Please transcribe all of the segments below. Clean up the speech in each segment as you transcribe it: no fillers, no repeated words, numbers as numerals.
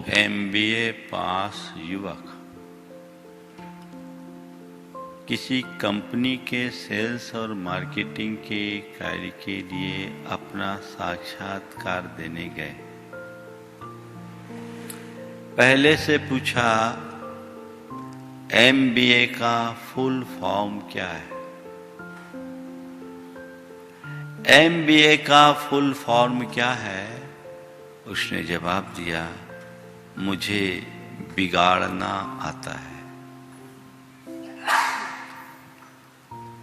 MBA पास युवक किसी company के सेल्स और मार्केटिंग के कार्य के लिए अपना साक्षात्कार देने गए। पहले से पूछा, एमबीए का फुल फॉर्म क्या है? एमबीए का फुल फॉर्म क्या है? उसने जवाब दिया, मुझे बिगाड़ना आता है।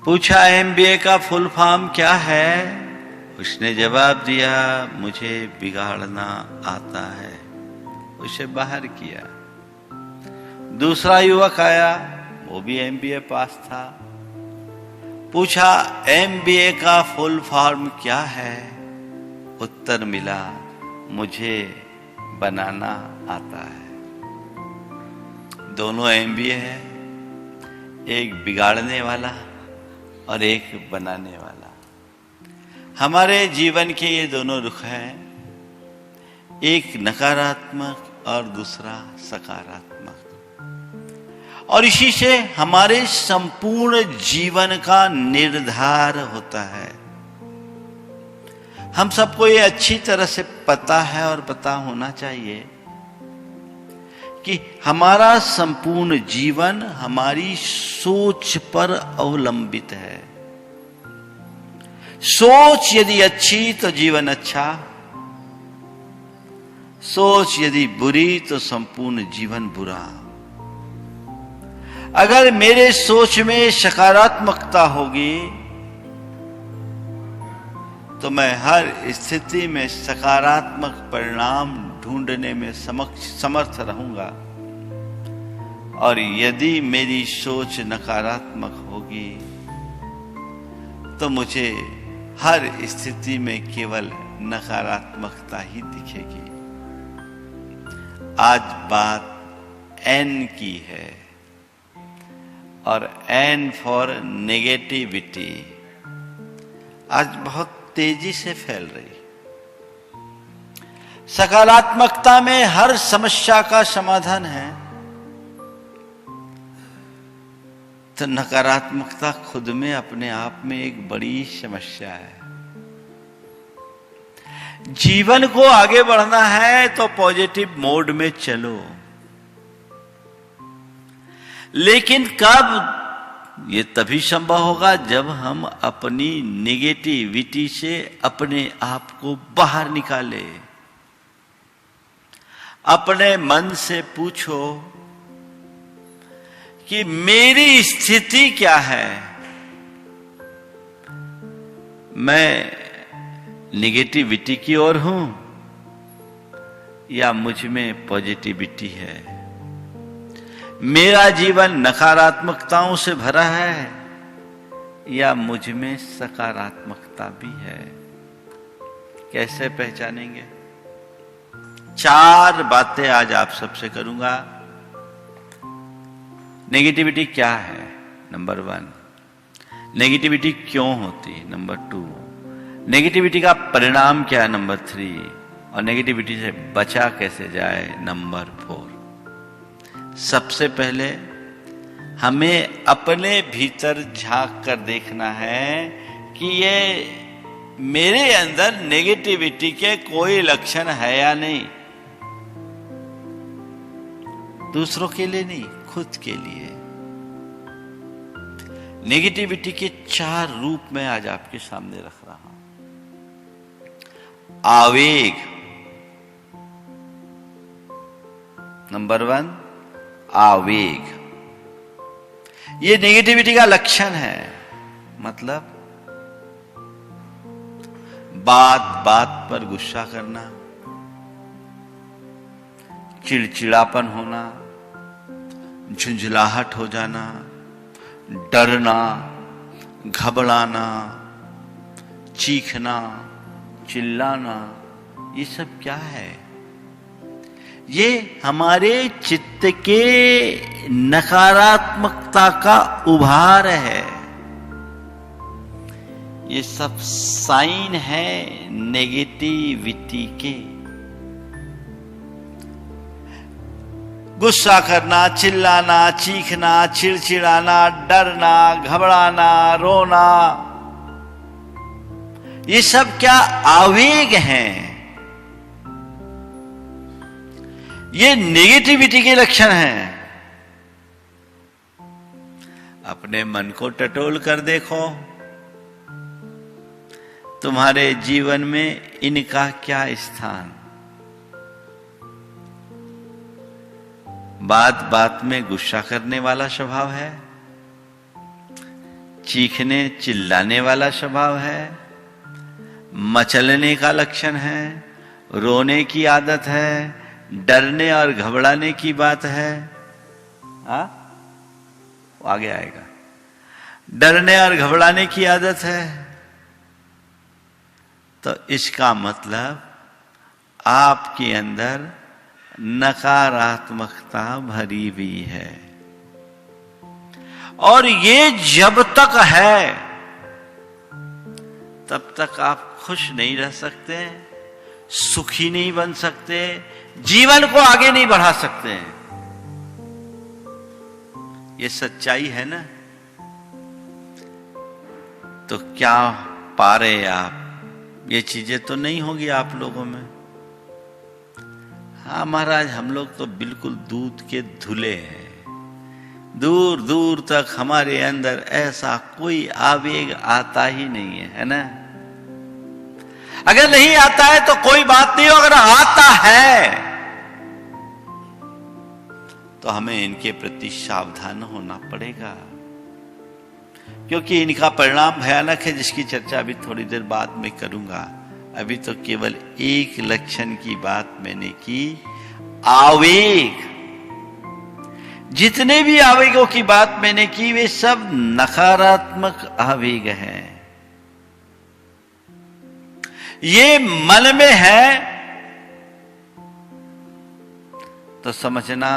पूछा, एमबीए का फुल फॉर्म क्या है? उसने जवाब दिया, मुझे बिगाड़ना आता है। उसे बाहर किया। दूसरा युवक आया, वो भी एमबीए पास था। पूछा, एमबीए का फुल फॉर्म क्या है? उत्तर मिला, मुझे बनाना आता है। दोनों एमबीए है, एक बिगाड़ने वाला और एक बनाने वाला। हमारे जीवन के ये दोनों रुख हैं, एक नकारात्मक और दूसरा सकारात्मक। और इसी से हमारे संपूर्ण जीवन का निर्धार होता है। हम सबको ये अच्छी तरह से पता है और पता होना चाहिए कि हमारा संपूर्ण जीवन हमारी सोच पर अवलंबित है। सोच यदि अच्छी तो जीवन अच्छा, सोच यदि बुरी तो संपूर्ण जीवन बुरा। अगर मेरे सोच में सकारात्मकता होगी तो मैं हर स्थिति में सकारात्मक परिणाम ढूंढने में समर्थ रहूंगा, और यदि मेरी सोच नकारात्मक होगी तो मुझे हर स्थिति में केवल नकारात्मकता ही दिखेगी। आज बात एन की है, और एन फॉर नेगेटिविटी आज बहुत तेजी से फैल रही। सकारात्मकता में हर समस्या का समाधान है, तो नकारात्मकता खुद में अपने आप में एक बड़ी समस्या है। जीवन को आगे बढ़ना है तो पॉजिटिव मोड में चलो, लेकिन कब? ये तभी संभव होगा जब हम अपनी नेगेटिविटी से अपने आप को बाहर निकाले। अपने मन से पूछो कि मेरी स्थिति क्या है? मैं नेगेटिविटी की ओर हूं या मुझ में पॉजिटिविटी है? मेरा जीवन नकारात्मकताओं से भरा है या मुझ में सकारात्मकता भी है? कैसे पहचानेंगे? 4 बातें आज आप सबसे करूंगा। नेगेटिविटी क्या है? नंबर 1, नेगेटिविटी क्यों होती? नंबर 2, नेगेटिविटी का परिणाम क्या है? नंबर 3, और नेगेटिविटी से बचा कैसे जाए? नंबर 4। सबसे पहले हमें अपने भीतर झांक कर देखना है कि ये मेरे अंदर नेगेटिविटी के कोई लक्षण है या नहीं। दूसरों के लिए नहीं, खुद के लिए। नेगेटिविटी के 4 रूप में आज आपके सामने रख रहा हूं। आवेग, नंबर 1, आवेग। ये नेगेटिविटी का लक्षण है। मतलब बात बात पर गुस्सा करना, चिड़चिड़ापन होना, झुंझलाहट हो जाना, डरना, घबराना, चीखना, चिल्लाना, ये सब क्या है? ये हमारे चित्त के नकारात्मकता का उभार है। ये सब साइन है नेगेटिविटी के। गुस्सा करना, चिल्लाना, चीखना, चिड़चिड़ाना, डरना, घबराना, रोना, ये सब क्या आवेग हैं? ये नेगेटिविटी के लक्षण हैं। अपने मन को टटोल कर देखो, तुम्हारे जीवन में इनका क्या स्थान? बात बात में गुस्सा करने वाला स्वभाव है, चीखने चिल्लाने वाला स्वभाव है, मचलने का लक्षण है, रोने की आदत है, डरने और घबराने की बात है। आगे आएगा। डरने और घबराने की आदत है, तो इसका मतलब आपके अंदर नकारात्मकता भरी हुई है। और ये जब तक है तब तक आप खुश नहीं रह सकते, सुखी नहीं बन सकते, जीवन को आगे नहीं बढ़ा सकते। ये सच्चाई है ना? तो क्या पा रहे आप? ये चीजें तो नहीं होगी आप लोगों में। हाँ महाराज, हम लोग तो बिल्कुल दूध के धुले हैं। दूर दूर तक हमारे अंदर ऐसा कोई आवेग आता ही नहीं है ना? अगर नहीं आता है तो कोई बात नहीं, अगर आता है तो हमें इनके प्रति सावधान होना पड़ेगा, क्योंकि इनका परिणाम भयानक है, जिसकी चर्चा अभी थोड़ी देर बाद में करूंगा। अभी तो केवल एक लक्षण की बात मैंने की, आवेग। जितने भी आवेगों की बात मैंने की वे सब नकारात्मक आवेग हैं। ये मन में है तो समझना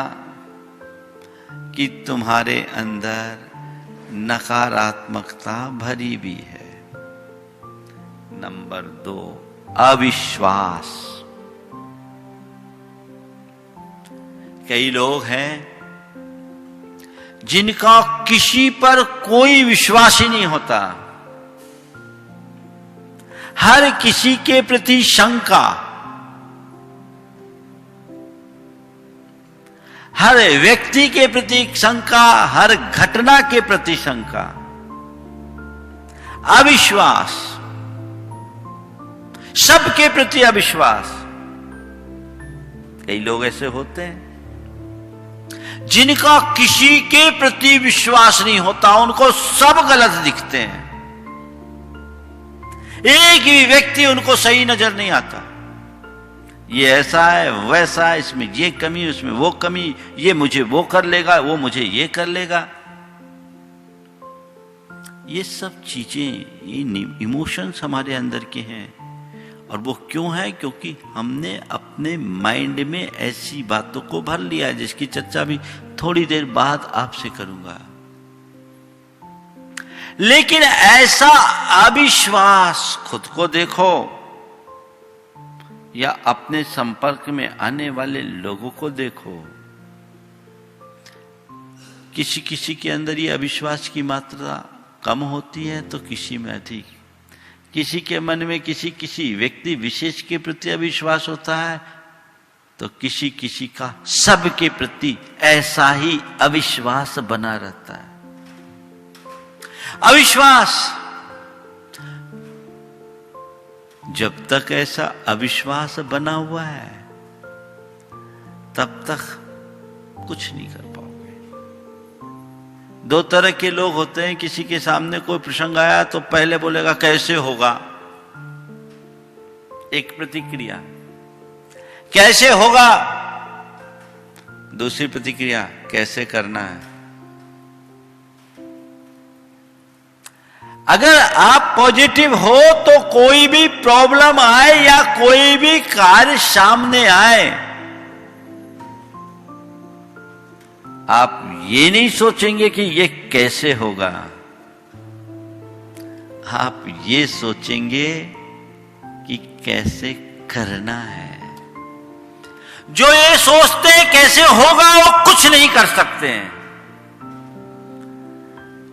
कि तुम्हारे अंदर नकारात्मकता भरी हुई है। नंबर 2, अविश्वास। कई लोग हैं जिनका किसी पर कोई विश्वास ही नहीं होता, हर किसी के प्रति शंका, हर व्यक्ति के प्रति शंका, हर घटना के प्रति शंका, अविश्वास, सबके प्रति अविश्वास। कई लोग ऐसे होते हैं जिनका किसी के प्रति विश्वास नहीं होता, उनको सब गलत दिखते हैं, एक भी व्यक्ति उनको सही नजर नहीं आता। ये ऐसा है, वैसा है, इसमें ये कमी, उसमें वो कमी, ये मुझे वो कर लेगा, वो मुझे ये कर लेगा। ये सब चीजें, ये इमोशंस हमारे अंदर के हैं। और वो क्यों है? क्योंकि हमने अपने माइंड में ऐसी बातों को भर लिया है, जिसकी चर्चा भी थोड़ी देर बाद आपसे करूंगा। लेकिन ऐसा अविश्वास, खुद को देखो या अपने संपर्क में आने वाले लोगों को देखो, किसी किसी के अंदर ये अविश्वास की मात्रा कम होती है तो किसी में अधिक। किसी के मन में किसी व्यक्ति विशेष के प्रति अविश्वास होता है तो किसी किसी का सबके प्रति ऐसा ही अविश्वास बना रहता है। अविश्वास, जब तक ऐसा अविश्वास बना हुआ है तब तक कुछ नहीं कर पाओगे। दो तरह के लोग होते हैं, किसी के सामने कोई प्रसंग आया तो पहले बोलेगा कैसे होगा, एक प्रतिक्रिया, कैसे होगा, दूसरी प्रतिक्रिया, कैसे करना है। अगर आप पॉजिटिव हो तो कोई भी प्रॉब्लम आए या कोई भी कार्य सामने आए, आप ये नहीं सोचेंगे कि ये कैसे होगा, आप ये सोचेंगे कि कैसे करना है। जो ये सोचते हैं कैसे होगा वो कुछ नहीं कर सकते हैं,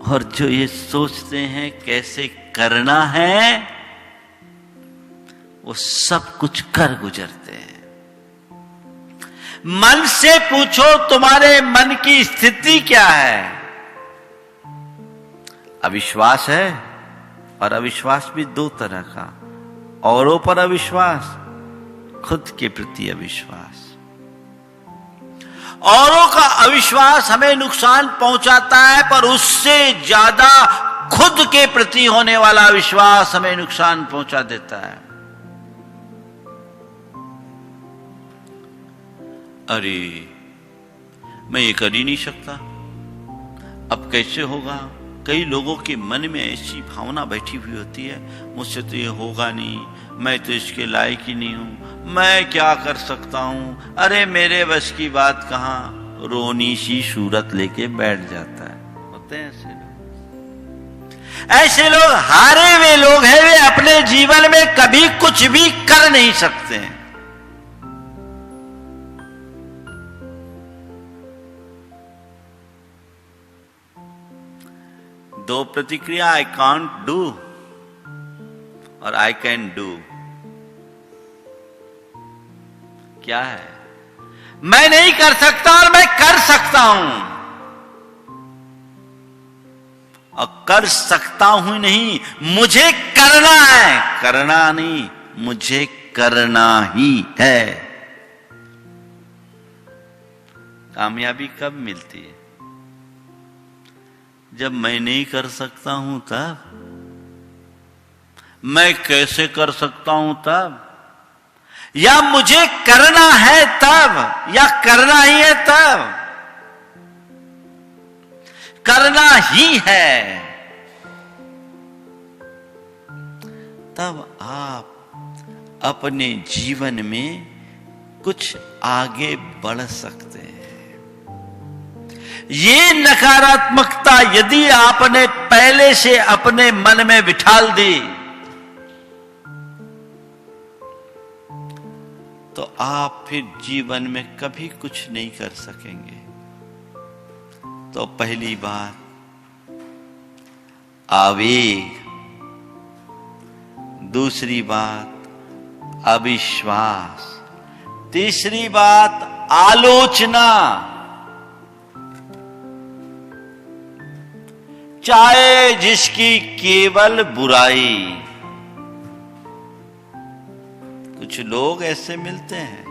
और जो ये सोचते हैं कैसे करना है वो सब कुछ कर गुजरते हैं। मन से पूछो तुम्हारे मन की स्थिति क्या है। अविश्वास है, और अविश्वास भी दो तरह का, औरों पर अविश्वास, खुद के प्रति अविश्वास। औरों का अविश्वास हमें नुकसान पहुंचाता है, पर उससे ज्यादा खुद के प्रति होने वाला विश्वास हमें नुकसान पहुंचा देता है। अरे मैं ये कर ही नहीं सकता, अब कैसे होगा। कई लोगों के मन में ऐसी भावना बैठी हुई होती है, मुझसे तो ये होगा नहीं, मैं तो इसके लायक ही नहीं हूं, मैं क्या कर सकता हूं, अरे मेरे बस की बात कहां। रोनी सी सूरत लेके बैठ जाता है। होते हैं ऐसे लोग। ऐसे लोग हारे हुए लोग हैं, वे अपने जीवन में कभी कुछ भी कर नहीं सकते हैं। दो प्रतिक्रिया, आई कांट डू और आई कैन डू। क्या है? मैं नहीं कर सकता और मैं कर सकता हूं। और कर सकता हूं नहीं, मुझे करना है, करना नहीं, मुझे करना ही है। कामयाबी कब मिलती है? जब मैं नहीं कर सकता हूं तब। मैं कैसे कर सकता हूं तब, या मुझे करना है तब, या करना ही है तब। करना ही है तब आप अपने जीवन में कुछ आगे बढ़ सकते हैं। ये नकारात्मकता यदि आपने पहले से अपने मन में बिठाल दी तो आप फिर जीवन में कभी कुछ नहीं कर सकेंगे। तो पहली बात आवेग, दूसरी बात अविश्वास, तीसरी बात आलोचना। चाहे जिसकी केवल बुराई। कुछ लोग ऐसे मिलते हैं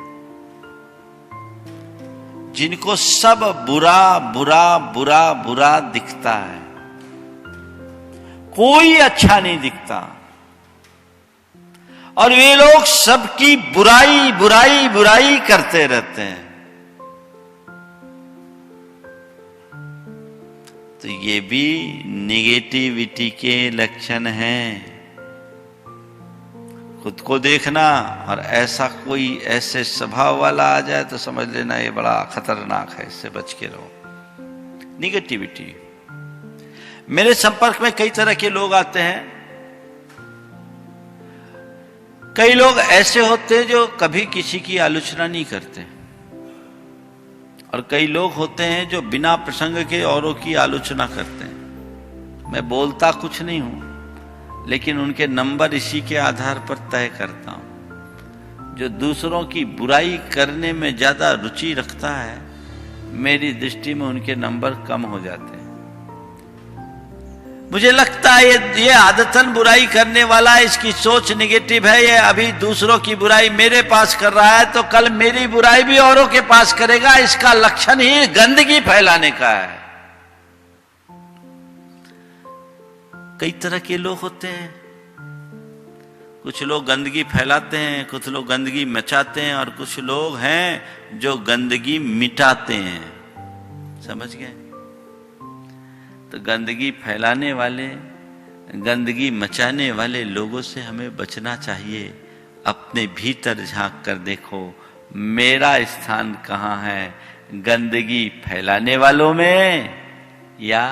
जिनको सब बुरा बुरा बुरा बुरा दिखता है, कोई अच्छा नहीं दिखता, और वे लोग सबकी बुराई बुराई बुराई करते रहते हैं। तो ये भी नेगेटिविटी के लक्षण हैं। खुद को देखना और ऐसा कोई ऐसे स्वभाव वाला आ जाए तो समझ लेना ये बड़ा खतरनाक है, इससे बच के रहो। नेगेटिविटी। मेरे संपर्क में कई तरह के लोग आते हैं। कई लोग ऐसे होते हैं जो कभी किसी की आलोचना नहीं करते, और कई लोग होते हैं जो बिना प्रसंग के औरों की आलोचना करते हैं। मैं बोलता कुछ नहीं हूं, लेकिन उनके नंबर इसी के आधार पर तय करता हूं। जो दूसरों की बुराई करने में ज्यादा रुचि रखता है, मेरी दृष्टि में उनके नंबर कम हो जाते हैं। मुझे लगता है ये आदतन बुराई करने वाला है, इसकी सोच नेगेटिव है, ये अभी दूसरों की बुराई मेरे पास कर रहा है तो कल मेरी बुराई भी औरों के पास करेगा। इसका लक्षण ही गंदगी फैलाने का है। कई तरह के लोग होते हैं। कुछ लोग गंदगी फैलाते हैं, कुछ लोग गंदगी मचाते हैं, और कुछ लोग हैं जो गंदगी मिटाते हैं। समझ गए? तो गंदगी फैलाने वाले, गंदगी मचाने वाले लोगों से हमें बचना चाहिए। अपने भीतर झांक कर देखो, मेरा स्थान कहाँ है, गंदगी फैलाने वालों में या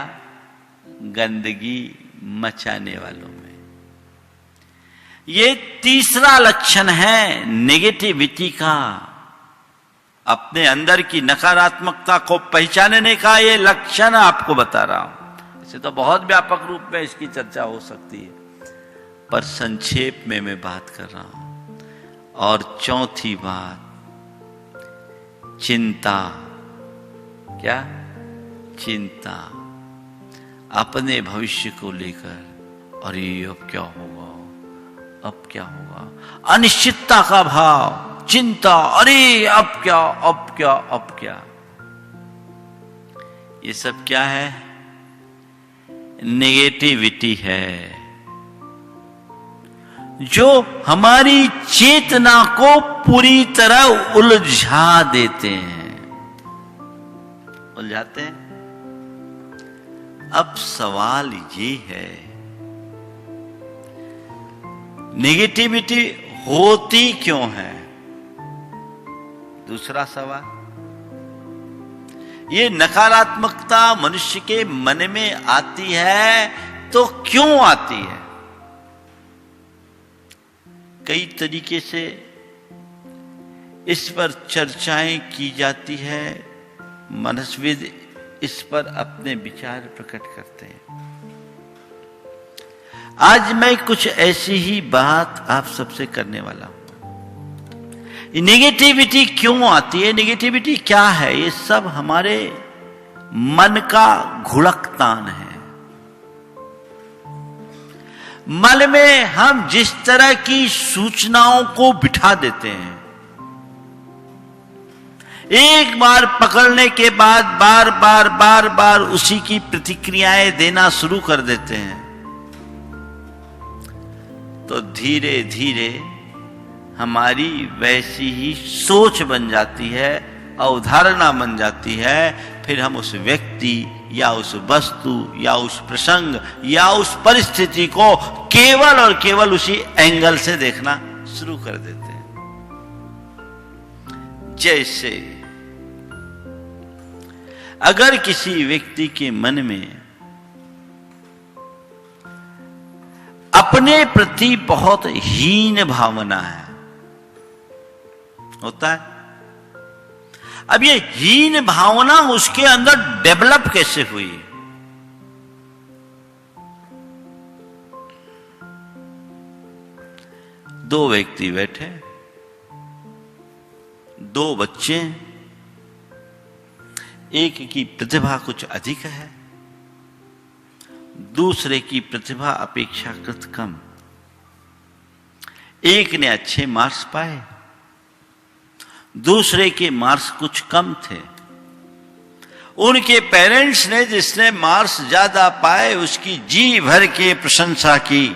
गंदगी मचाने वालों में। ये तीसरा लक्षण है नेगेटिविटी का। अपने अंदर की नकारात्मकता को पहचानने का ये लक्षण आपको बता रहा हूं। इसे तो बहुत व्यापक रूप में इसकी चर्चा हो सकती है, पर संक्षेप में मैं बात कर रहा हूं। और चौथी बात, चिंता। क्या? चिंता अपने भविष्य को लेकर। अरे अब क्या होगा, अब क्या होगा, अनिश्चितता का भाव, चिंता। अरे अब क्या, अब क्या, अब क्या। ये सब क्या है? नेगेटिविटी है, जो हमारी चेतना को पूरी तरह उलझा देते हैं, उलझाते हैं। अब सवाल ये है, नेगेटिविटी होती क्यों है? दूसरा सवाल, ये नकारात्मकता मनुष्य के मन में आती है तो क्यों आती है? कई तरीके से इस पर चर्चाएं की जाती है, मनस्विद इस पर अपने विचार प्रकट करते हैं। आज मैं कुछ ऐसी ही बात आप सबसे करने वाला हूं। नेगेटिविटी क्यों आती है, नेगेटिविटी क्या है? ये सब हमारे मन का घुड़कतान है। मन में हम जिस तरह की सूचनाओं को बिठा देते हैं, एक बार पकड़ने के बाद बार बार बार बार उसी की प्रतिक्रियाएं देना शुरू कर देते हैं, तो धीरे धीरे हमारी वैसी ही सोच बन जाती है, अवधारणा बन जाती है। फिर हम उस व्यक्ति या उस वस्तु या उस प्रसंग या उस परिस्थिति को केवल और केवल उसी एंगल से देखना शुरू कर देते हैं। जैसे अगर किसी व्यक्ति के मन में अपने प्रति बहुत हीन भावना है, होता है। अब ये हीन भावना उसके अंदर डेवलप कैसे हुई? दो व्यक्ति बैठे, दो बच्चे, एक की प्रतिभा कुछ अधिक है, दूसरे की प्रतिभा अपेक्षाकृत कम। एक ने अच्छे मार्क्स पाए, दूसरे के मार्क्स कुछ कम थे। उनके पेरेंट्स ने जिसने मार्क्स ज्यादा पाए उसकी जी भर के प्रशंसा की,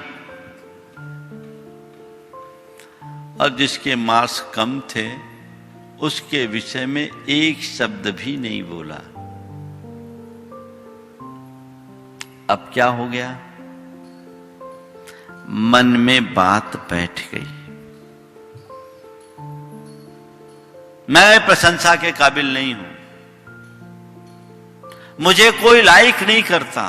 और जिसके मार्क्स कम थे उसके विषय में एक शब्द भी नहीं बोला। अब क्या हो गया? मन में बात बैठ गई, मैं प्रशंसा के काबिल नहीं हूं, मुझे कोई लाइक नहीं करता,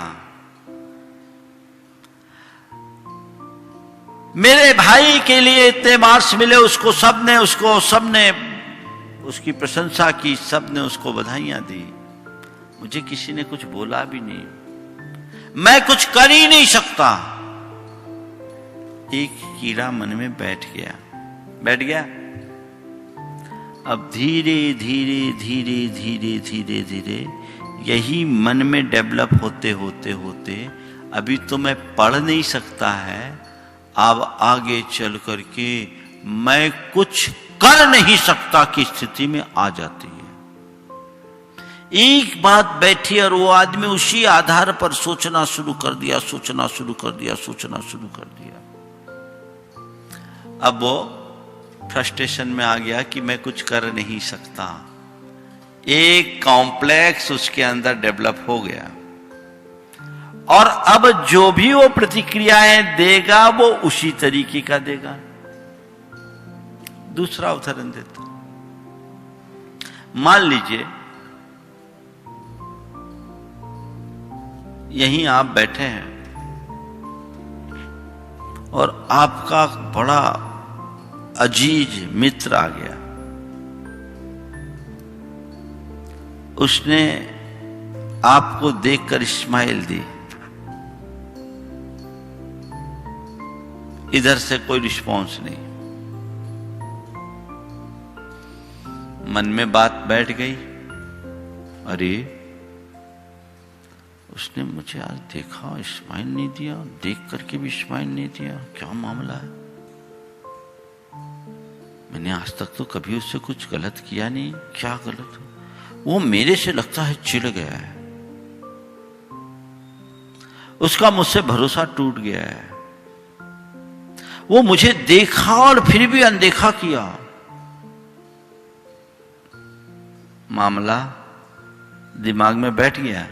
मेरे भाई के लिए इतने मार्क्स मिले, उसको सबने उसकी प्रशंसा की, सबने उसको बधाइयां दी, मुझे किसी ने कुछ बोला भी नहीं, मैं कुछ कर ही नहीं सकता। एक कीड़ा मन में बैठ गया। अब धीरे धीरे धीरे धीरे धीरे धीरे यही मन में डेवलप होते होते होते अभी तो मैं पढ़ नहीं सकता है, अब आगे चल करके मैं कुछ कर नहीं सकता की स्थिति में आ जाती है। एक बात बैठी और वो आदमी उसी आधार पर सोचना शुरू कर दिया। अब वो फ्रस्ट्रेशन में आ गया कि मैं कुछ कर नहीं सकता। एक कॉम्प्लेक्स उसके अंदर डेवलप हो गया, और अब जो भी वो प्रतिक्रियाएं देगा वो उसी तरीके का देगा। दूसरा उदाहरण देता हूं, मान लीजिए यहीं आप बैठे हैं और आपका बड़ा अजीज मित्र आ गया, उसने आपको देखकर स्माइल दी, इधर से कोई रिस्पॉन्स नहीं। मन में बात बैठ गई, अरे उसने मुझे आज देखा, स्माइल नहीं दिया, देख करके भी स्माइल नहीं दिया, क्या मामला है? मैंने आज तक तो कभी उससे कुछ गलत किया नहीं, क्या गलत हो? वो मेरे से लगता है चिढ़ गया है, उसका मुझसे भरोसा टूट गया है, वो मुझे देखा और फिर भी अनदेखा किया। मामला दिमाग में बैठ गया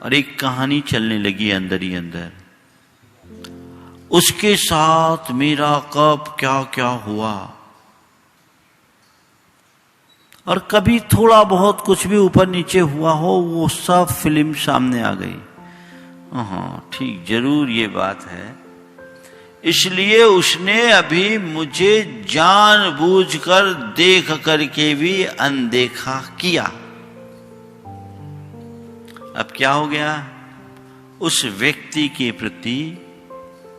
और एक कहानी चलने लगी अंदर ही अंदर, उसके साथ मेरा कब क्या क्या हुआ, और कभी थोड़ा बहुत कुछ भी ऊपर नीचे हुआ हो, वो सब फिल्म सामने आ गई। हाँ ठीक, जरूर ये बात है, इसलिए उसने अभी मुझे जानबूझकर देख करके भी अनदेखा किया। अब क्या हो गया? उस व्यक्ति के प्रति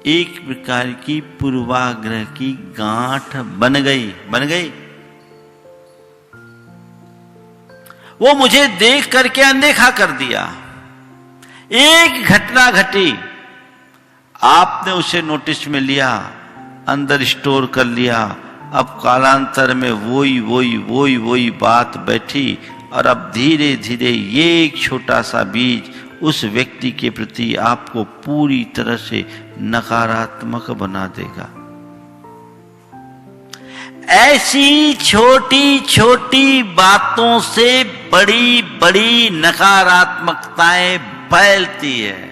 एक प्रकार की पूर्वाग्रह की गांठ बन गई। वो मुझे देख करके अनदेखा कर दिया। एक घटना घटी, आपने उसे नोटिस में लिया, अंदर स्टोर कर लिया, अब कालांतर में वही बात बैठी, और अब धीरे धीरे ये एक छोटा सा बीज उस व्यक्ति के प्रति आपको पूरी तरह से नकारात्मक बना देगा। ऐसी छोटी छोटी बातों से बड़ी बड़ी नकारात्मकताएं फैलती है।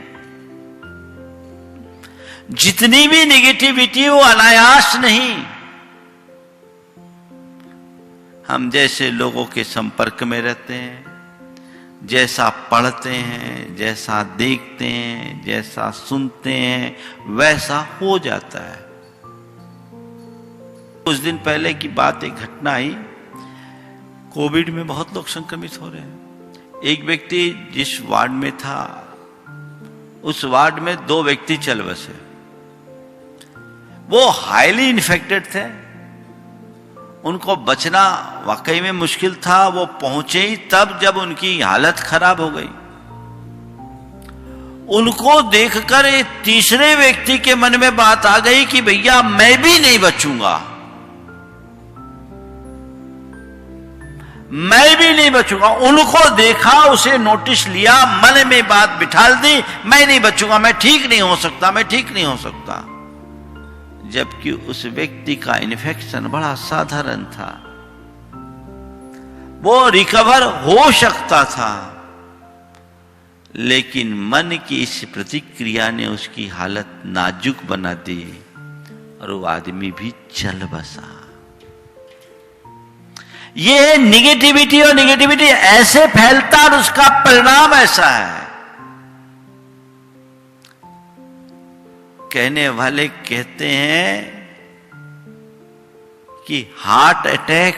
जितनी भी नेगेटिविटी वो अनायास नहीं, हम जैसे लोगों के संपर्क में रहते हैं, जैसा पढ़ते हैं, जैसा देखते हैं, जैसा सुनते हैं, वैसा हो जाता है। कुछ दिन पहले की बात, एक घटना आई, कोविड में बहुत लोग संक्रमित हो रहे हैं। एक व्यक्ति जिस वार्ड में था, उस वार्ड में 2 व्यक्ति चल बसे। वो हाईली इन्फेक्टेड थे, उनको बचना वाकई में मुश्किल था। वो पहुंचे ही तब जब उनकी हालत खराब हो गई। उनको देखकर एक तीसरे व्यक्ति के मन में बात आ गई कि भैया मैं भी नहीं बचूंगा, मैं भी नहीं बचूंगा। उनको देखा, उसे नोटिस लिया, मन में बात बिठाल दी, मैं नहीं बचूंगा, मैं ठीक नहीं हो सकता, मैं ठीक नहीं हो सकता। जबकि उस व्यक्ति का इन्फेक्शन बड़ा साधारण था, वो रिकवर हो सकता था, लेकिन मन की इस प्रतिक्रिया ने उसकी हालत नाजुक बना दी और वो आदमी भी चल बसा। ये निगेटिविटी, और निगेटिविटी ऐसे फैलता और उसका परिणाम ऐसा है। कहने वाले कहते हैं कि हार्ट अटैक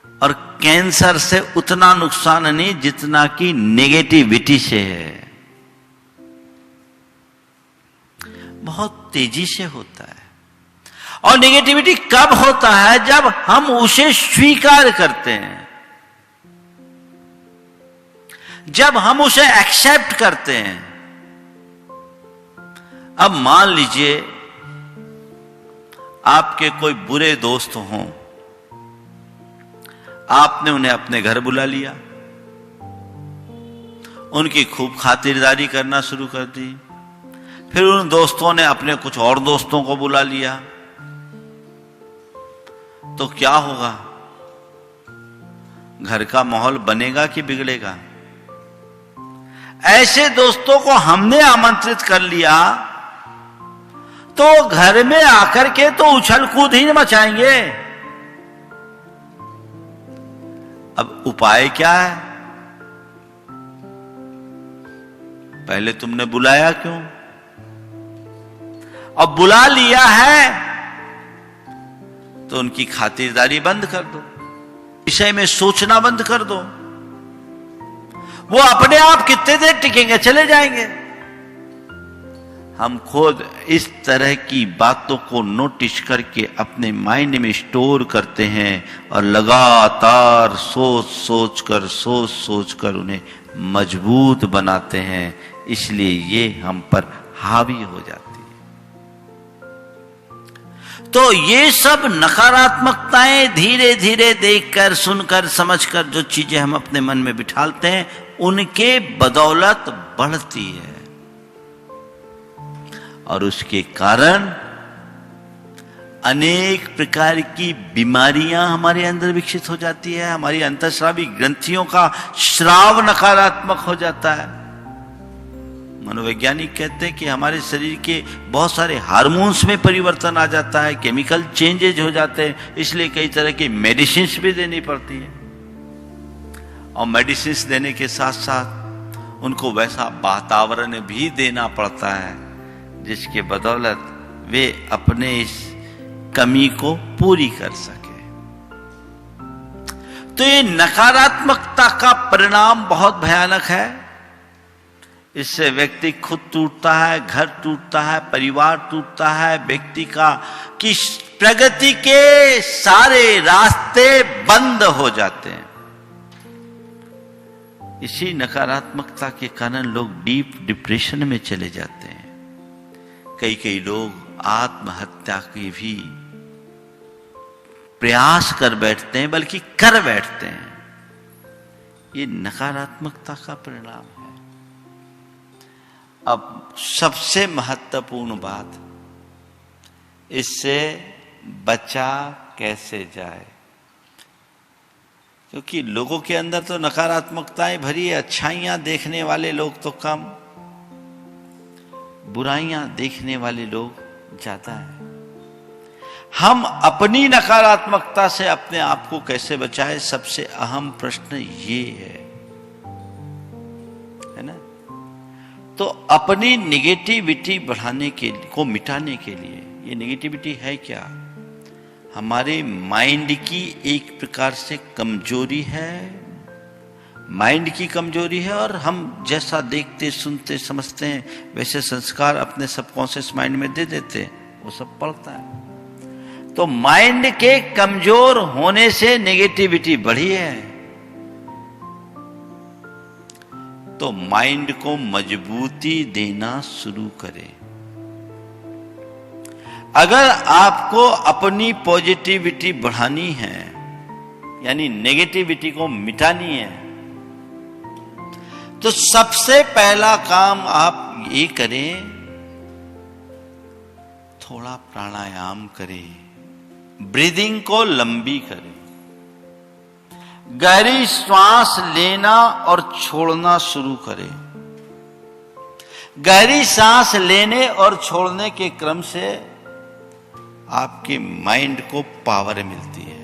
और कैंसर से उतना नुकसान नहीं जितना कि नेगेटिविटी से है। बहुत तेजी से होता है। और नेगेटिविटी कब होता है? जब हम उसे स्वीकार करते हैं, जब हम उसे एक्सेप्ट करते हैं। अब मान लीजिए आपके कोई बुरे दोस्त हों, आपने उन्हें अपने घर बुला लिया, उनकी खूब खातिरदारी करना शुरू कर दी, फिर उन दोस्तों ने अपने कुछ और दोस्तों को बुला लिया, तो क्या होगा? घर का माहौल बनेगा कि बिगड़ेगा? ऐसे दोस्तों को हमने आमंत्रित कर लिया तो घर में आकर के तो उछल कूद ही मचाएंगे। अब उपाय क्या है? पहले तुमने बुलाया क्यों? अब बुला लिया है तो उनकी खातिरदारी बंद कर दो, विषय में सोचना बंद कर दो। वो अपने आप कितने देर टिकेंगे, चले जाएंगे। हम खुद इस तरह की बातों को नोटिस करके अपने माइंड में स्टोर करते हैं और लगातार सोच सोच कर उन्हें मजबूत बनाते हैं, इसलिए ये हम पर हावी हो जाती है। तो ये सब नकारात्मकताएं धीरे धीरे देखकर, सुनकर, समझकर जो चीजें हम अपने मन में बिठालते हैं, उनके बदौलत बढ़ती है और उसके कारण अनेक प्रकार की बीमारियां हमारे अंदर विकसित हो जाती है। हमारी अंतःस्रावी ग्रंथियों का स्राव नकारात्मक हो जाता है। मनोवैज्ञानिक कहते हैं कि हमारे शरीर के बहुत सारे हार्मोन्स में परिवर्तन आ जाता है, केमिकल चेंजेज हो जाते हैं, इसलिए कई तरह की मेडिसिन्स भी देनी पड़ती है। और मेडिसिन्स देने के साथ साथ उनको वैसा वातावरण भी देना पड़ता है जिसके बदौलत वे अपने इस कमी को पूरी कर सके। तो ये नकारात्मकता का परिणाम बहुत भयानक है। इससे व्यक्ति खुद टूटता है, घर टूटता है, परिवार टूटता है, व्यक्ति की प्रगति के सारे रास्ते बंद हो जाते हैं। इसी नकारात्मकता के कारण लोग डीप डिप्रेशन में चले जाते हैं। कई लोग आत्महत्या के भी प्रयास कर बैठते हैं, बल्कि कर बैठते हैं। ये नकारात्मकता का परिणाम है। अब सबसे महत्वपूर्ण बात, इससे बचा कैसे जाए, क्योंकि लोगों के अंदर तो नकारात्मकताएं भरी है। अच्छाइयां देखने वाले लोग तो कम, बुराइयां देखने वाले लोग ज्यादा है। हम अपनी नकारात्मकता से अपने आप को कैसे बचाएं, सबसे अहम प्रश्न ये है ना। तो अपनी निगेटिविटी बढ़ाने को मिटाने के लिए, ये निगेटिविटी है क्या? हमारे माइंड की एक प्रकार से कमजोरी है, माइंड की कमजोरी है। और हम जैसा देखते, सुनते, समझते हैं, वैसे संस्कार अपने सबकॉन्शियस माइंड में दे देते हैं, वो सब पड़ता है। तो माइंड के कमजोर होने से नेगेटिविटी बढ़ी है। तो माइंड को मजबूती देना शुरू करें। अगर आपको अपनी पॉजिटिविटी बढ़ानी है, यानी नेगेटिविटी को मिटानी है, तो सबसे पहला काम आप ये करें, थोड़ा प्राणायाम करें, ब्रीदिंग को लंबी करें, गहरी श्वास लेना और छोड़ना शुरू करें। गहरी सांस लेने और छोड़ने के क्रम से आपके माइंड को पावर मिलती है।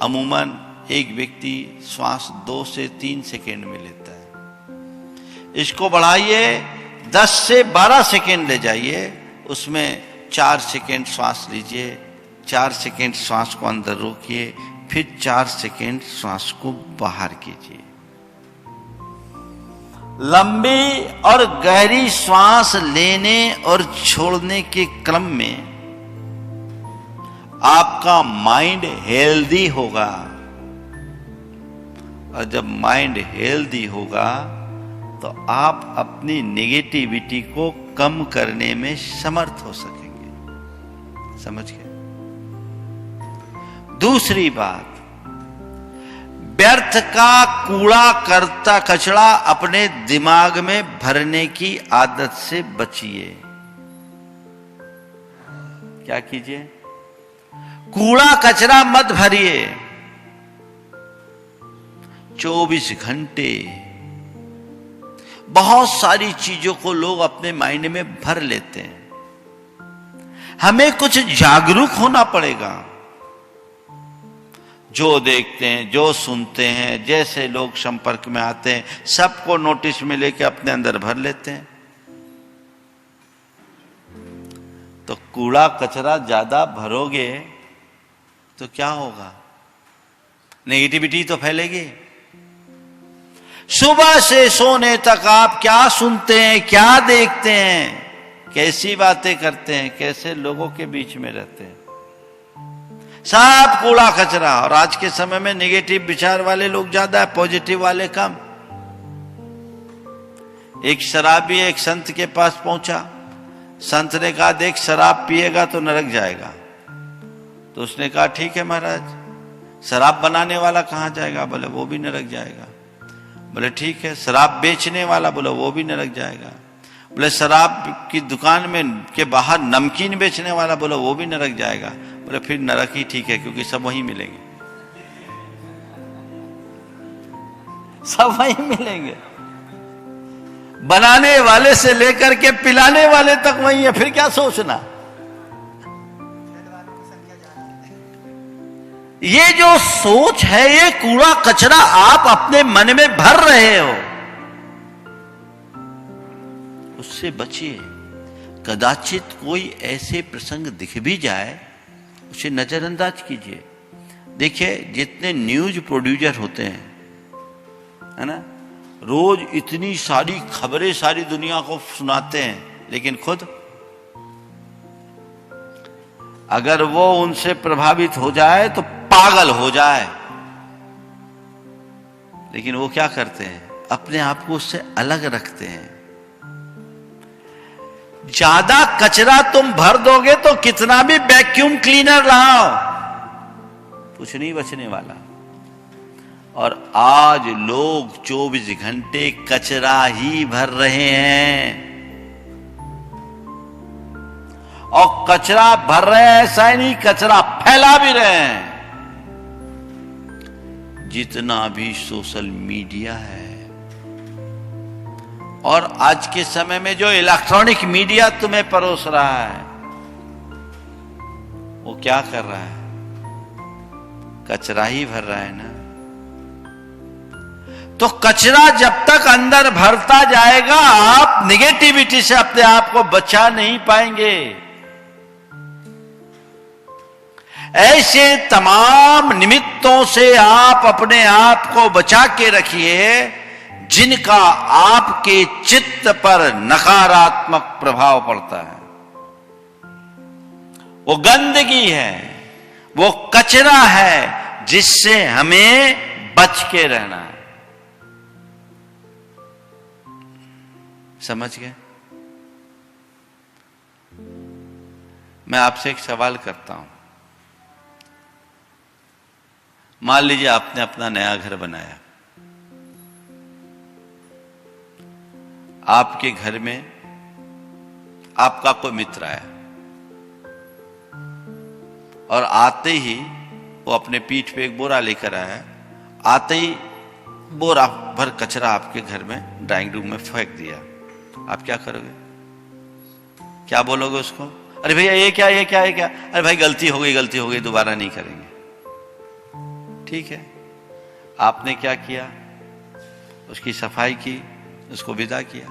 अमूमन एक व्यक्ति श्वास 2 से 3 सेकेंड में लेता है। इसको बढ़ाइए, 10 से 12 सेकेंड ले जाइए, उसमें 4 सेकेंड श्वास लीजिए, 4 सेकेंड श्वास को अंदर रोकिए, फिर 4 सेकेंड श्वास को बाहर कीजिए। लंबी और गहरी श्वास लेने और छोड़ने के क्रम में आपका माइंड हेल्दी होगा, और जब माइंड हेल्दी होगा तो आप अपनी नेगेटिविटी को कम करने में समर्थ हो सकेंगे। समझ गए? दूसरी बात, व्यर्थ का कूड़ा करता कचरा अपने दिमाग में भरने की आदत से बचिए। क्या कीजिए? कूड़ा कचरा मत भरिए। 24 घंटे बहुत सारी चीजों को लोग अपने माइंड में भर लेते हैं। हमें कुछ जागरूक होना पड़ेगा। जो देखते हैं, जो सुनते हैं, जैसे लोग संपर्क में आते हैं, सबको नोटिस में लेके अपने अंदर भर लेते हैं। तो कूड़ा कचरा ज्यादा भरोगे तो क्या होगा? नेगेटिविटी तो फैलेगी। सुबह से सोने तक आप क्या सुनते हैं, क्या देखते हैं, कैसी बातें करते हैं, कैसे लोगों के बीच में रहते हैं, सब कूड़ा कचरा। और आज के समय में नेगेटिव विचार वाले लोग ज्यादा है, पॉजिटिव वाले कम। एक शराबी एक संत के पास पहुंचा, संत ने कहा देख शराब पिएगा तो नरक जाएगा। तो उसने कहा ठीक है महाराज, शराब बनाने वाला कहां जाएगा? बोले वो भी नरक जाएगा। बोले ठीक है, शराब बेचने वाला? बोले वो भी नरक जाएगा। बोले शराब की दुकान में के बाहर नमकीन बेचने वाला? बोले वो भी नरक जाएगा। बोले फिर नरक ही ठीक है, क्योंकि सब वहीं मिलेंगे, सब वहीं मिलेंगे। बनाने वाले से लेकर के पिलाने वाले तक वहीं है, फिर क्या सोचना। ये जो सोच है, ये कूड़ा कचरा आप अपने मन में भर रहे हो, उससे बचिए। कदाचित कोई ऐसे प्रसंग दिख भी जाए, उसे नजरअंदाज कीजिए। देखिए जितने न्यूज प्रोड्यूसर होते हैं, है ना, रोज इतनी सारी खबरें सारी दुनिया को सुनाते हैं, लेकिन खुद अगर वो उनसे प्रभावित हो जाए तो पागल हो जाए। लेकिन वो क्या करते हैं, अपने आप को उससे अलग रखते हैं। ज्यादा कचरा तुम भर दोगे तो कितना भी वैक्यूम क्लीनर लाओ, कुछ नहीं बचने वाला। और आज लोग 24 घंटे कचरा ही भर रहे हैं। और कचरा भर रहे हैं ऐसा ही नहीं, कचरा फैला भी रहे हैं। जितना भी सोशल मीडिया है, और आज के समय में जो इलेक्ट्रॉनिक मीडिया तुम्हें परोस रहा है, वो क्या कर रहा है? कचरा ही भर रहा है ना। तो कचरा जब तक अंदर भरता जाएगा, आप निगेटिविटी से अपने आप को बचा नहीं पाएंगे। ऐसे तमाम निमित्तों से आप अपने आप को बचा के रखिए जिनका आपके चित्त पर नकारात्मक प्रभाव पड़ता है। वो गंदगी है, वो कचरा है जिससे हमें बच के रहना है। समझ गए? मैं आपसे एक सवाल करता हूं। मान लीजिए आपने अपना नया घर बनाया, आपके घर में आपका कोई मित्र आया और आते ही वो अपने पीठ पे एक बोरा लेकर आया। आते ही बोरा भर कचरा आपके घर में ड्राइंग रूम में फेंक दिया। आप क्या करोगे? क्या बोलोगे उसको? अरे भैया ये क्या, ये क्या, ये क्या? अरे भाई गलती हो गई, दोबारा नहीं करेंगे। ठीक है, आपने क्या किया? उसकी सफाई की, उसको विदा किया।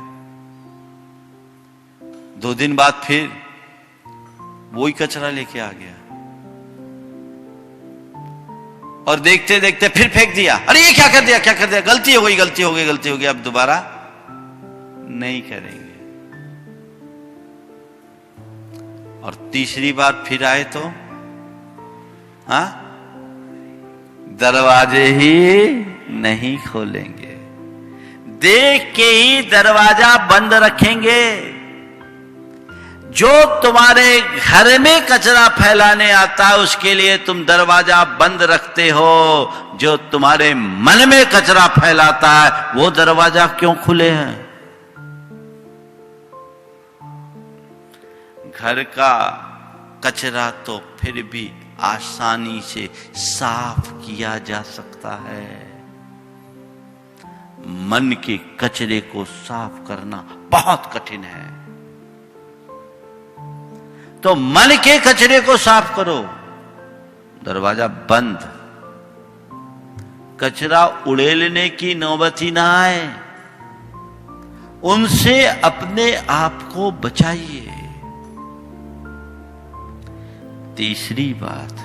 2 दिन बाद फिर वही कचरा लेके आ गया और देखते देखते फिर फेंक दिया। अरे ये क्या कर दिया, गलती हो गई, अब दोबारा नहीं करेंगे। और तीसरी बार फिर आए तो दरवाजे ही नहीं खोलेंगे, देख के ही दरवाजा बंद रखेंगे। जो तुम्हारे घर में कचरा फैलाने आता है उसके लिए तुम दरवाजा बंद रखते हो, जो तुम्हारे मन में कचरा फैलाता है वो दरवाजा क्यों खुले हैं? घर का कचरा तो फिर भी आसानी से साफ किया जा सकता है, मन के कचरे को साफ करना बहुत कठिन है। तो मन के कचरे को साफ करो, दरवाजा बंद। कचरा उड़ेलने की नौबत ही ना आए, उनसे अपने आप को बचाइए। तीसरी बात,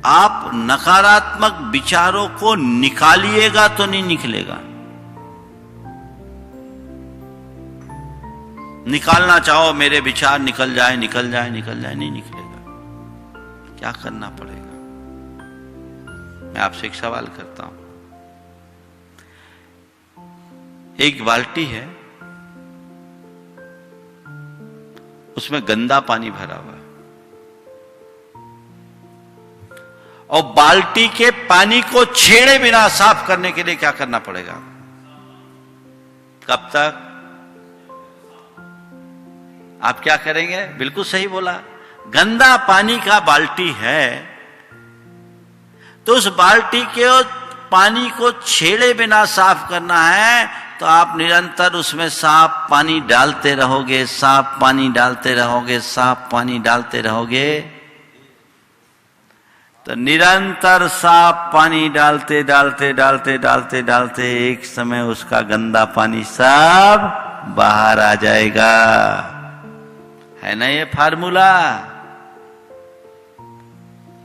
आप नकारात्मक विचारों को निकालिएगा तो नहीं निकलेगा। निकालना चाहो मेरे विचार निकल जाए निकल जाए निकल जाए, नहीं निकलेगा। क्या करना पड़ेगा? मैं आपसे एक सवाल करता हूं। एक बाल्टी है, उसमें गंदा पानी भरा हुआ है, और बाल्टी के पानी को छेड़े बिना साफ करने के लिए क्या करना पड़ेगा? कब तक? आप क्या करेंगे? बिल्कुल सही बोला। गंदा पानी का बाल्टी है तो उस बाल्टी के पानी को छेड़े बिना साफ करना है, तो आप निरंतर उसमें साफ पानी डालते रहोगे, साफ पानी डालते रहोगे, साफ पानी डालते रहोगे, तो निरंतर साफ पानी डालते डालते डालते डालते डालते एक समय उसका गंदा पानी सब बाहर आ जाएगा। है ना ये फार्मूला?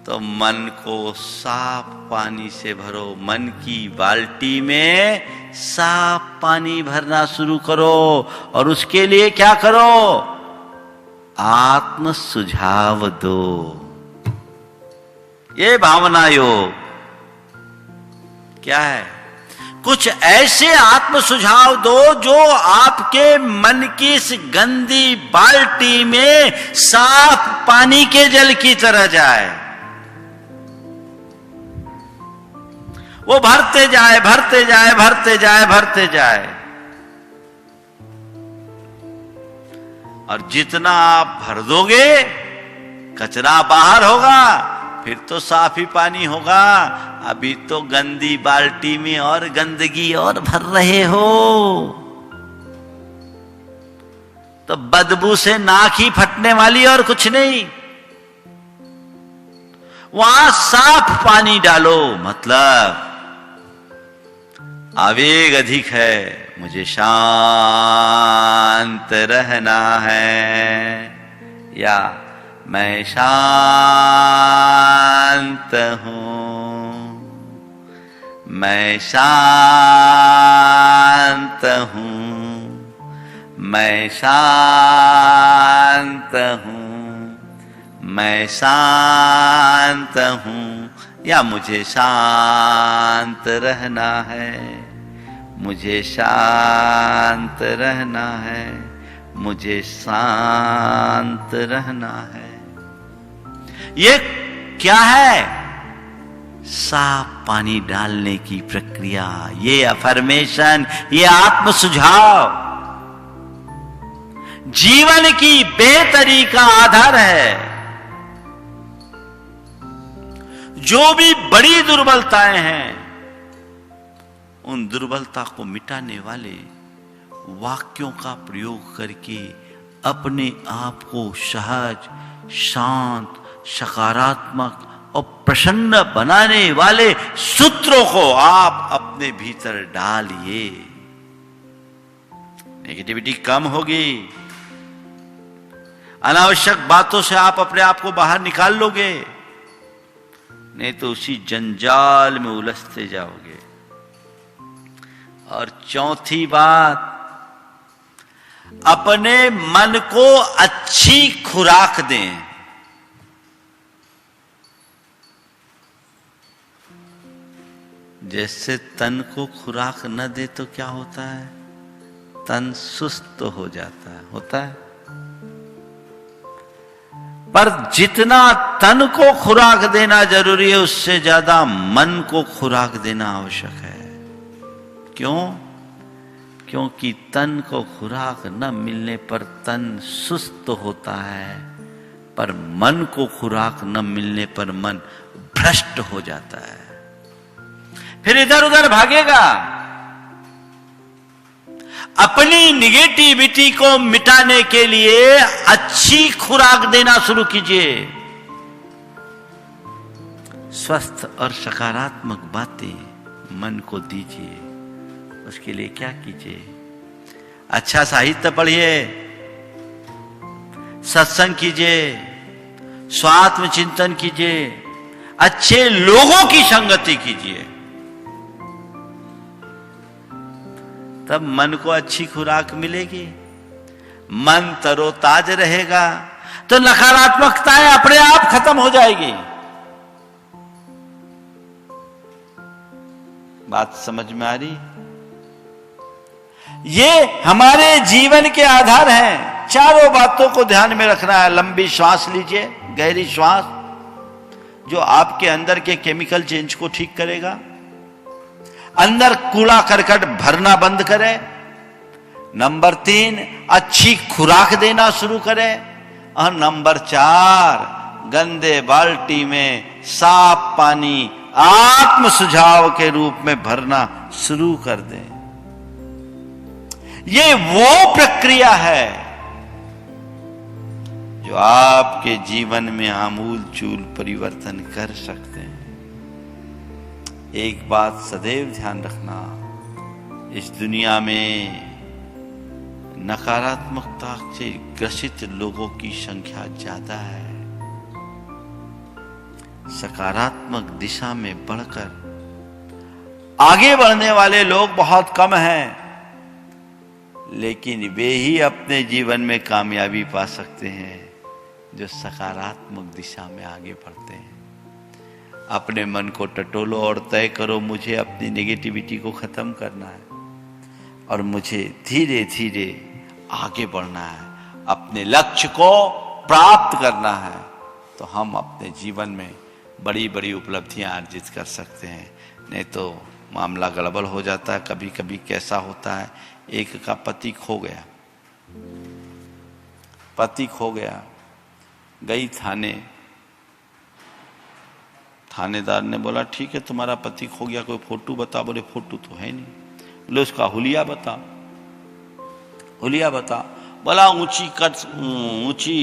तो मन को साफ पानी से भरो। मन की बाल्टी में साफ पानी भरना शुरू करो, और उसके लिए क्या करो? आत्म सुझाव दो। ये भावना योग क्या है? कुछ ऐसे आत्म सुझाव दो जो आपके मन की इस गंदी बाल्टी में साफ पानी के जल की तरह जाए। वो भरते जाए भरते जाए भरते जाए भरते जाए, और जितना आप भर दोगे कचरा बाहर होगा, फिर तो साफ ही पानी होगा। अभी तो गंदी बाल्टी में और गंदगी और भर रहे हो, तो बदबू से नाक ही फटने वाली और कुछ नहीं। वहां साफ पानी डालो, मतलब आवेग अधिक है, मुझे शांत रहना है, या मैं शांत हूं, मैं शांत हूं, मैं शांत हूं, मैं शांत हूं, या मुझे शांत रहना है, मुझे शांत रहना है, मुझे शांत रहना है। ये क्या है? साफ पानी डालने की प्रक्रिया, ये अफर्मेशन, ये आत्म सुझाव जीवन की बेहतरी का आधार है। जो भी बड़ी दुर्बलताएं हैं, उन दुर्बलता को मिटाने वाले वाक्यों का प्रयोग करके अपने आप को सहज, शांत, सकारात्मक और प्रसन्न बनाने वाले सूत्रों को आप अपने भीतर डालिए। नेगेटिविटी कम होगी, अनावश्यक बातों से आप अपने आप को बाहर निकाल लोगे, नहीं तो उसी जंजाल में उलझते जाओगे। और चौथी बात, अपने मन को अच्छी खुराक दें। जैसे तन को खुराक न दे तो क्या होता है? तन सुस्त हो जाता है, होता है। पर जितना तन को खुराक देना जरूरी है, उससे ज्यादा मन को खुराक देना आवश्यक है। क्यों? क्योंकि तन को खुराक न मिलने पर तन सुस्त होता है, पर मन को खुराक न मिलने पर मन भ्रष्ट हो जाता है, फिर इधर उधर भागेगा। अपनी निगेटिविटी को मिटाने के लिए अच्छी खुराक देना शुरू कीजिए। स्वस्थ और सकारात्मक बातें मन को दीजिए। उसके लिए क्या कीजिए? अच्छा साहित्य पढ़िए, सत्संग कीजिए, स्वात्म चिंतन कीजिए, अच्छे लोगों की संगति कीजिए, तब मन को अच्छी खुराक मिलेगी, मन तरोताज रहेगा, तो नकारात्मकताएं अपने आप खत्म हो जाएगी। बात समझ में आ रही? ये हमारे जीवन के आधार हैं। चारों बातों को ध्यान में रखना है। लंबी श्वास लीजिए, गहरी श्वास, जो आपके अंदर के केमिकल चेंज को ठीक करेगा। अंदर कूड़ा करकट भरना बंद करें। नंबर 3, अच्छी खुराक देना शुरू करें। और नंबर 4, गंदे बाल्टी में साफ पानी आत्म सुझाव के रूप में भरना शुरू कर दें। ये वो प्रक्रिया है जो आपके जीवन में आमूल चूल परिवर्तन कर सकते हैं। एक बात सदैव ध्यान रखना, इस दुनिया में नकारात्मकता से ग्रसित लोगों की संख्या ज्यादा है। सकारात्मक दिशा में बढ़कर आगे बढ़ने वाले लोग बहुत कम हैं, लेकिन वे ही अपने जीवन में कामयाबी पा सकते हैं जो सकारात्मक दिशा में आगे बढ़ते हैं। अपने मन को टटोलो और तय करो, मुझे अपनी नेगेटिविटी को खत्म करना है और मुझे धीरे धीरे आगे बढ़ना है, अपने लक्ष्य को प्राप्त करना है। तो हम अपने जीवन में बड़ी बड़ी उपलब्धियां अर्जित कर सकते हैं। नहीं तो मामला गड़बड़ हो जाता है। कभी कभी कैसा होता है, एक का पति खो गया, गई थाने। थानेदार ने बोला ठीक है तुम्हारा पति खो गया, कोई फोटो बता। बोले फोटो तो है नहीं। बोले उसका हुलिया बता। बोला ऊंची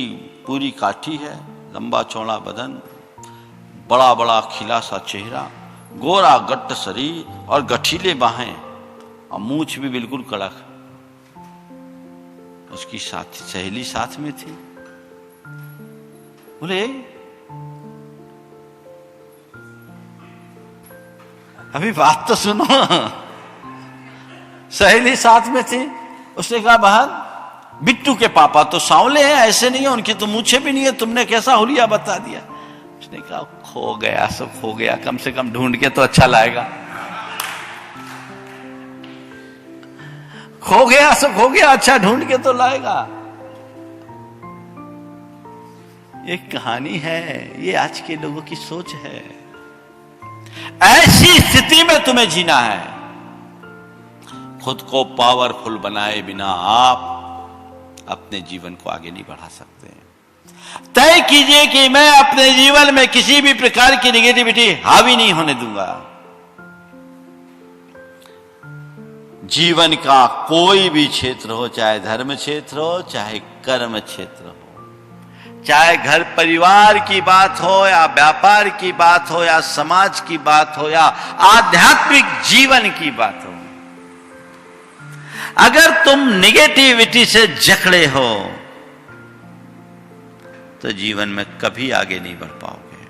पूरी काठी है, लंबा चौड़ा बदन, बड़ा बड़ा खिला सा चेहरा, गोरा गट्ट शरीर और गठीले बाहें और मूंछ भी बिल्कुल कड़क। उसकी सहेली साथ में थी। बोले अभी बात तो सुनो। सहेली साथ में थी। उसने कहा बहन, बिट्टू के पापा तो सांवले हैं, ऐसे नहीं है, उनकी तो मूछें भी नहीं है, तुमने कैसा हुलिया बता दिया। उसने कहा खो गया सो खो गया, कम से कम ढूंढ के तो अच्छा लाएगा। खो गया सो खो गया, अच्छा ढूंढ के तो लाएगा। एक कहानी है, ये आज के लोगों की सोच है। ऐसी स्थिति में तुम्हें जीना है। खुद को पावरफुल बनाए बिना आप अपने जीवन को आगे नहीं बढ़ा सकते। तय कीजिए कि मैं अपने जीवन में किसी भी प्रकार की नेगेटिविटी हावी नहीं होने दूंगा। जीवन का कोई भी क्षेत्र हो, चाहे धर्म क्षेत्र हो, चाहे कर्म क्षेत्र हो, चाहे घर परिवार की बात हो या व्यापार की बात हो या समाज की बात हो या आध्यात्मिक जीवन की बात हो, अगर तुम नेगेटिविटी से जकड़े हो तो जीवन में कभी आगे नहीं बढ़ पाओगे।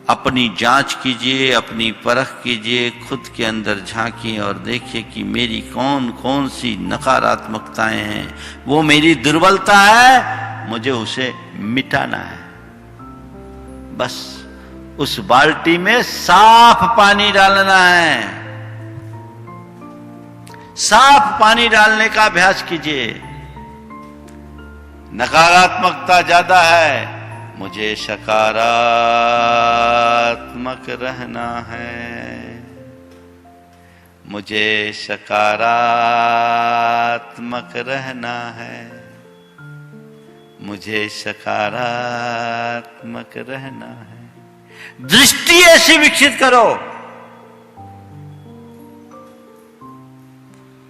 अपनी जांच कीजिए, अपनी परख कीजिए, खुद के अंदर झांकिए और देखिए कि मेरी कौन कौन सी नकारात्मकताएं हैं, वो मेरी दुर्बलता है, मुझे उसे मिटाना है। बस उस बाल्टी में साफ पानी डालना है। साफ पानी डालने का अभ्यास कीजिए। नकारात्मकता ज्यादा है, मुझे सकारात्मक रहना है, मुझे सकारात्मक रहना है, मुझे सकारात्मक रहना है। दृष्टि ऐसी विकसित करो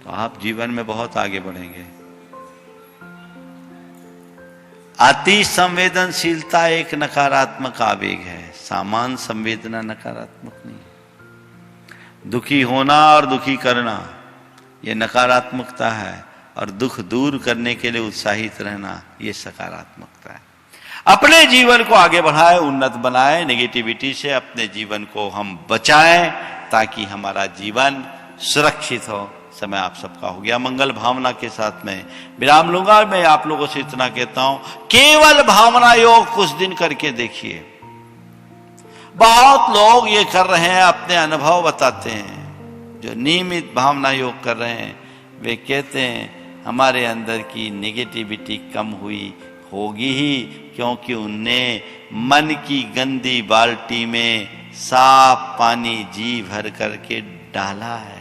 तो आप जीवन में बहुत आगे बढ़ेंगे। अति संवेदनशीलता एक नकारात्मक आवेग है, सामान्य संवेदना नकारात्मक नहीं। दुखी होना और दुखी करना यह नकारात्मकता है, और दुख दूर करने के लिए उत्साहित रहना यह सकारात्मकता है। अपने जीवन को आगे बढ़ाए, उन्नत बनाए, नेगेटिविटी से अपने जीवन को हम बचाएं ताकि हमारा जीवन सुरक्षित हो। समय आप सबका हो गया। मंगल भावना के साथ में विराम लूंगा। मैं आप लोगों से इतना कहता हूं, केवल भावना योग कुछ दिन करके देखिए। बहुत लोग ये कर रहे हैं, अपने अनुभव बताते हैं। जो नियमित भावना योग कर रहे हैं वे कहते हैं हमारे अंदर की नेगेटिविटी कम हुई होगी ही, क्योंकि उनने मन की गंदी बाल्टी में साफ पानी जी भर करके डाला है।